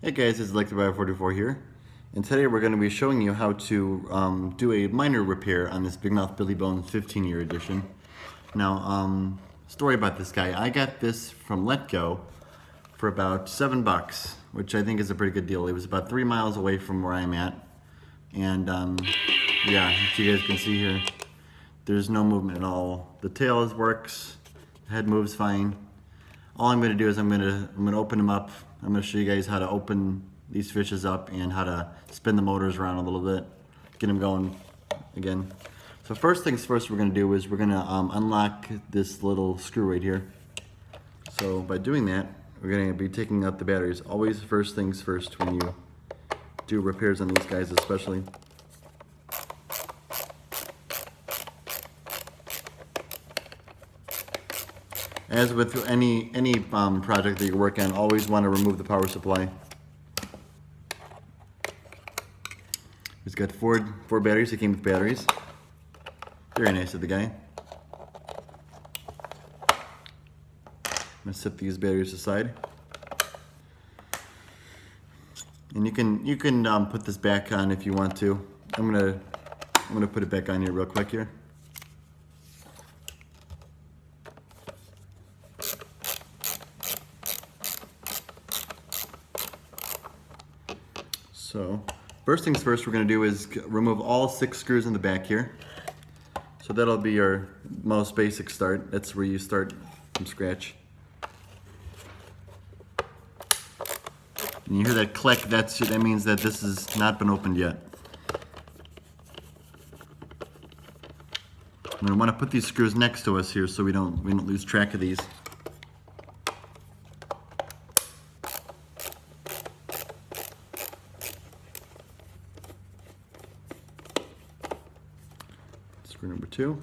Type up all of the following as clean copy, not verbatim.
Hey guys, it's Electric44 here, and today we're going to be showing you how to do a minor repair on this Big Mouth Billy Bones 15-year edition. Now, story about this guy. I got this from Letgo for about $7, which I think is a pretty good deal. It was about 3 miles away from where I'm at, and yeah, as you guys can see here, there's no movement at all. The tail works, the head moves fine. All I'm going to do is I'm going to open them up. I'm going to show you guys how to open these fishes up and how to spin the motors around a little bit, get them going again. So first things first we're going to do is we're going to unlock this little screw right here. So by doing that, we're going to be taking out the batteries. Always first things first when you do repairs on these guys especially. As with any project that you work on, always want to remove the power supply. He's got four batteries. He came with batteries. Very nice of the guy. I'm gonna set these batteries aside, and you can put this back on if you want to. I'm gonna put it back on here real quick here. So, first things first we're going to do is remove all 6 screws in the back here. So that'll be your most basic start. That's where you start from scratch. And you hear that click, that means that this has not been opened yet. I'm going to want to put these screws next to us here so we don't lose track of these. Screw number 2.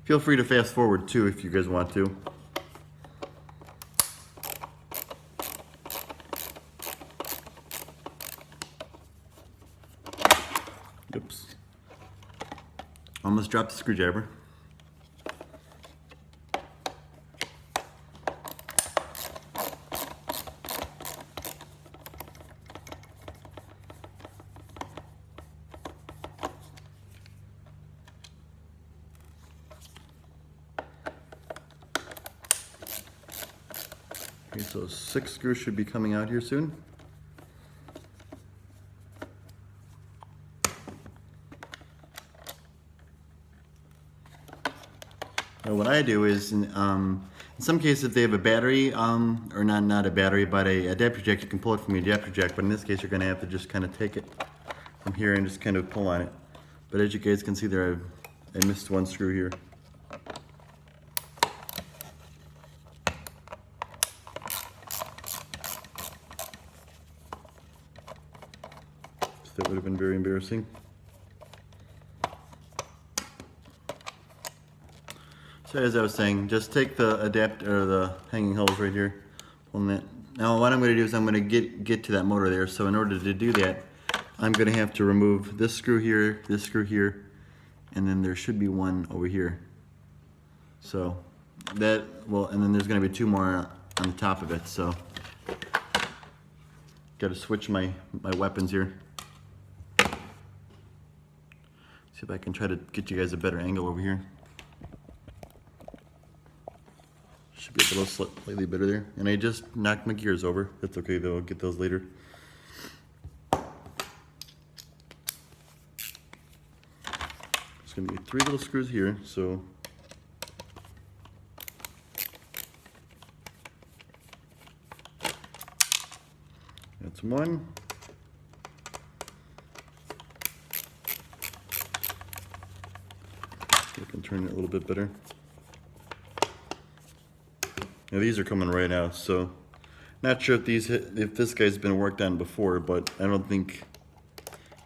Feel free to fast forward too if you guys want to. Oops. Almost dropped the screwdriver. Okay, so 6 screws should be coming out here soon. Now what I do is, in some cases if they have a battery, or not a battery, but a adapter jack, you can pull it from your adapter jack, but in this case you're going to have to just kind of take it from here and just kind of pull on it. But as you guys can see there, I missed one screw here. That would have been very embarrassing. So as I was saying, just take the adapter or the hanging hose right here, pulling that. Now what I'm going to do is I'm going to get to that motor there. So in order to do that, I'm going to have to remove this screw here, and then there should be one over here. So that will, and then there's going to be 2 more on the top of it. So got to switch my weapons here. See if I can try to get you guys a better angle over here. Should be a little slightly better there. And I just knocked my gears over. That's okay though, I'll get those later. There's going to be 3 little screws here, so that's 1. I can turn it a little bit better. Now these are coming right out, so not sure if this guy's been worked on before, but I don't think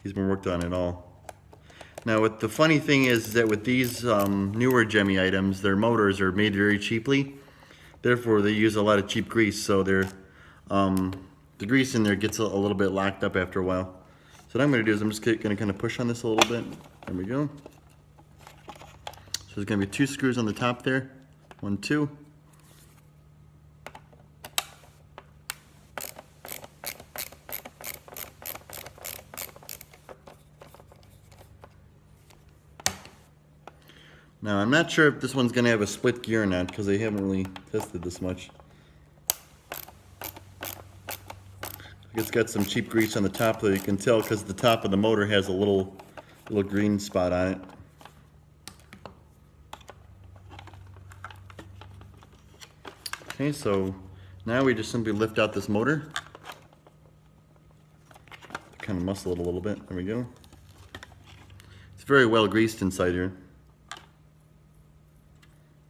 he's been worked on at all. Now what the funny thing is that with these newer Gemmy items, their motors are made very cheaply. Therefore they use a lot of cheap grease, so the grease in there gets a little bit locked up after a while. So what I'm going to do is I'm just going to kind of push on this a little bit. There we go. So there's going to be 2 screws on the top there. 1, 2. Now I'm not sure if this one's gonna have a split gear or not because they haven't really tested this much. It's got some cheap grease on the top that you can tell because the top of the motor has a little green spot on it. Okay, so now we just simply lift out this motor. Kind of muscle it a little bit. There we go. It's very well greased inside here.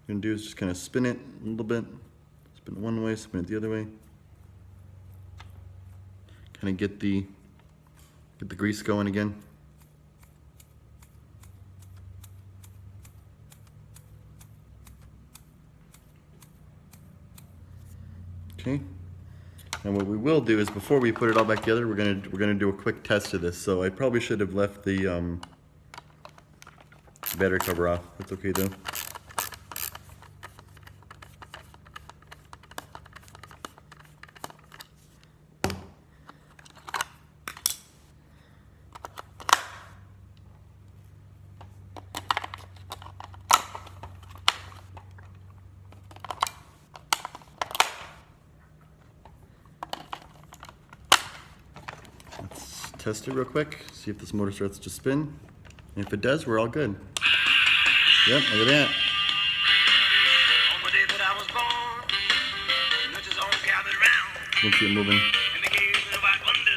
What you're gonna do is just kind of spin it a little bit. Spin it one way, spin it the other way. Kind of get the grease going again. Okay. And what we will do is before we put it all back together, we're gonna do a quick test of this. So I probably should have left the battery cover off. That's okay though. Test it real quick, see if this motor starts to spin. And if it does, we're all good. Yep, look at that. On the day that I was born, nurses all gathered around. You can see it moving. And they gave me the white wonder.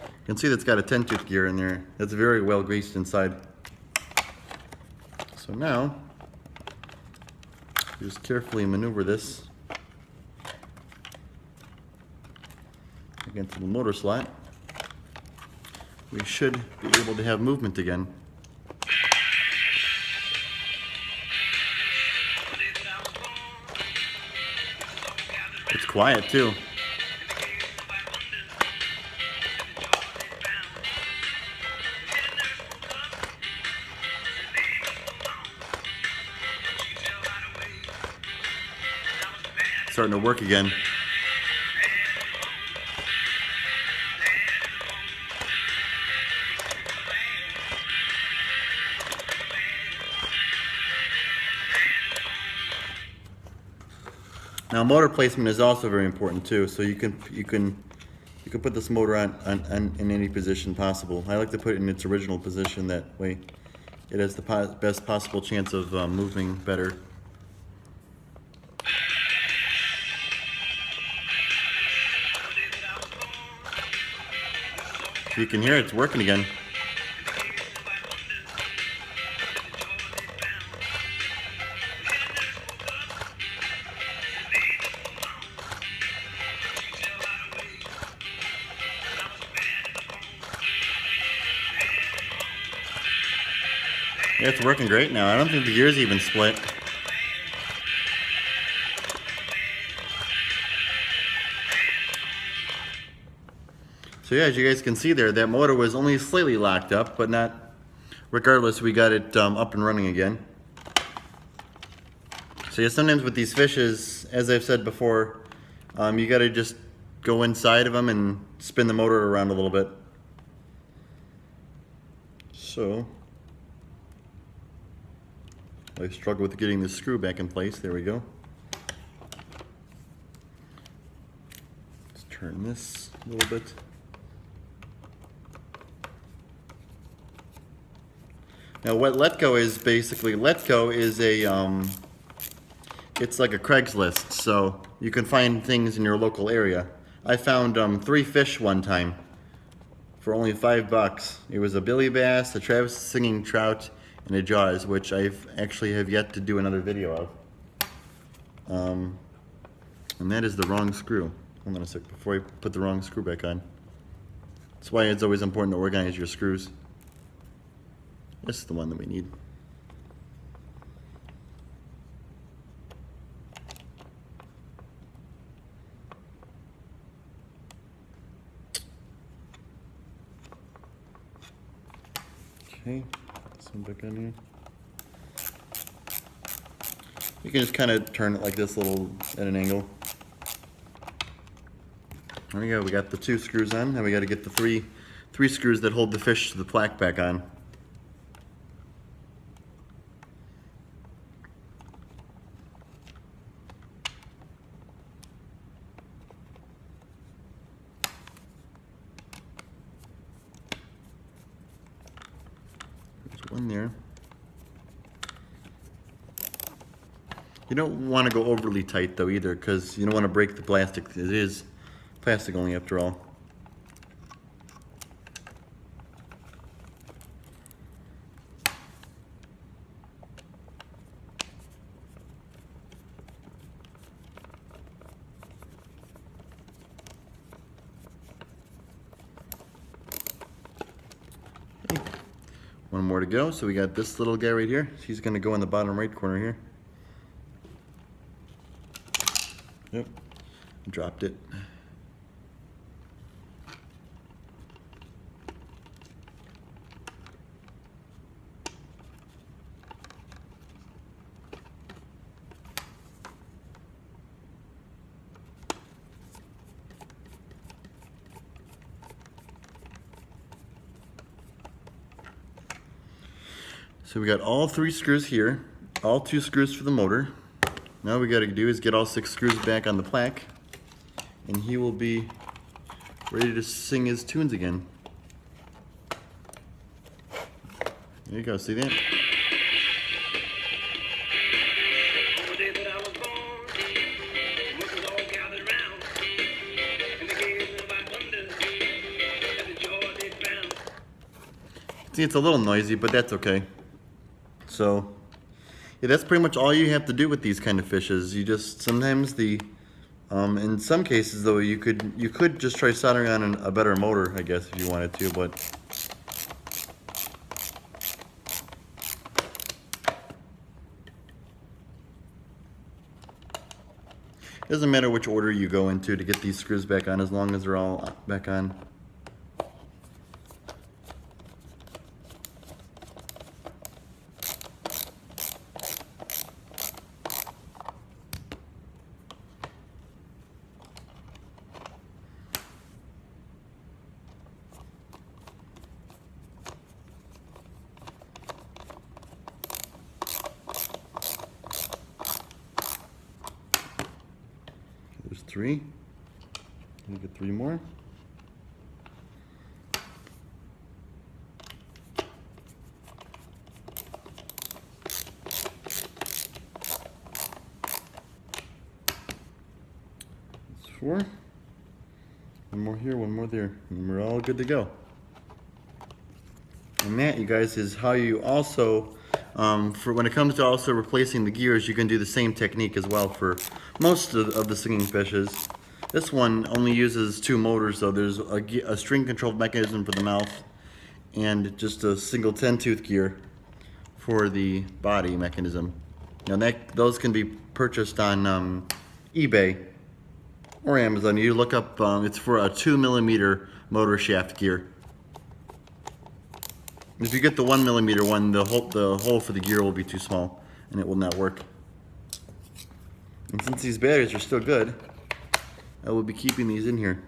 You can see that's got a 10-tooth gear in there. That's very well greased inside. So now, just carefully maneuver this against the motor slot. We should be able to have movement again. It's quiet too. Starting to work again. Now motor placement is also very important too. So you can put this motor on in any position possible. I like to put it in its original position, that way it has the best possible chance of moving better. You can hear it's working again. Yeah, it's working great now. I don't think the gears even split. So yeah, as you guys can see there, that motor was only slightly locked up, but not, regardless, we got it up and running again. So yeah, sometimes with these fishes, as I've said before, you gotta just go inside of them and spin the motor around a little bit. So, I struggle with getting the screw back in place. There we go. Let's turn this a little bit. Now what Letgo is basically, Letgo is a, it's like a Craigslist, so you can find things in your local area. I found 3 fish one time for only $5. It was a billy bass, a Travis singing trout, and a jaws, which I've actually have yet to do another video of. And that is the wrong screw. Hold on a sec before I put the wrong screw back on. That's why it's always important to organize your screws. This is the one that we need. Okay. Back on here. You can just kind of turn it like this, little at an angle. There we go. We got the 2 screws on. Now we got to get the three screws that hold the fish to the plaque back on. You don't want to go overly tight though either, because you don't want to break the plastic. It is plastic only after all. One more to go. So we got this little guy right here. He's going to go in the bottom right corner here. Yep, dropped it. So we got all 3 screws here, all 2 screws for the motor. Now we got to do is get all 6 screws back on the plaque, and he will be ready to sing his tunes again. There you go, see that? On the day that I was born, workers all gathered round, and they gave me my thunder, and the joy they found. See, it's a little noisy, but that's okay. So, yeah, that's pretty much all you have to do with these kind of fishes. You just, sometimes in some cases though, you could just try soldering on a better motor, I guess, if you wanted to, but it doesn't matter which order you go into to get these screws back on, as long as they're all back on. There's 3. We'll get 3 more. That's 4. One more here, one more there, and we're all good to go. And that, you guys, is how you also, for when it comes to also replacing the gears, you can do the same technique as well for most of the singing fishes. This one only uses 2 motors, though. There's a string-controlled mechanism for the mouth and just a single 10-tooth gear for the body mechanism. Now those can be purchased on eBay or Amazon. You look up, it's for a 2mm motor shaft gear. If you get the 1mm one, the hole for the gear will be too small and it will not work. And since these batteries are still good, I will be keeping these in here.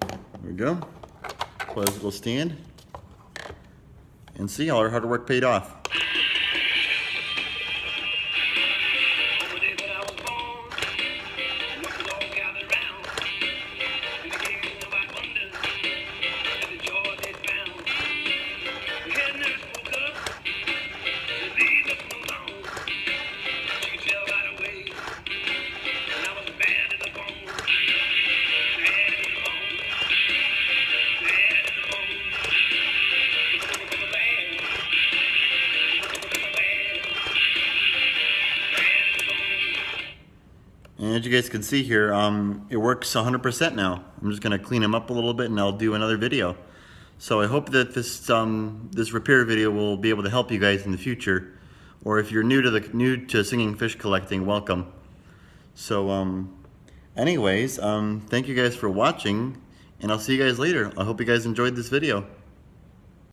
There we go. Apply this little stand. And see, all our hard work paid off. On the day that I was born, workers all gathered round, and they gave me my thunder, and the joy they found. The head nurse woke up, the lead looked alone. She could tell right away, and I was bad to the bone, bad to the bone, bad to the bone. And as you guys can see here, it works 100% now. I'm just going to clean them up a little bit and I'll do another video. So I hope that this repair video will be able to help you guys in the future. Or if you're new to singing fish collecting, welcome. So anyways, thank you guys for watching, and I'll see you guys later. I hope you guys enjoyed this video.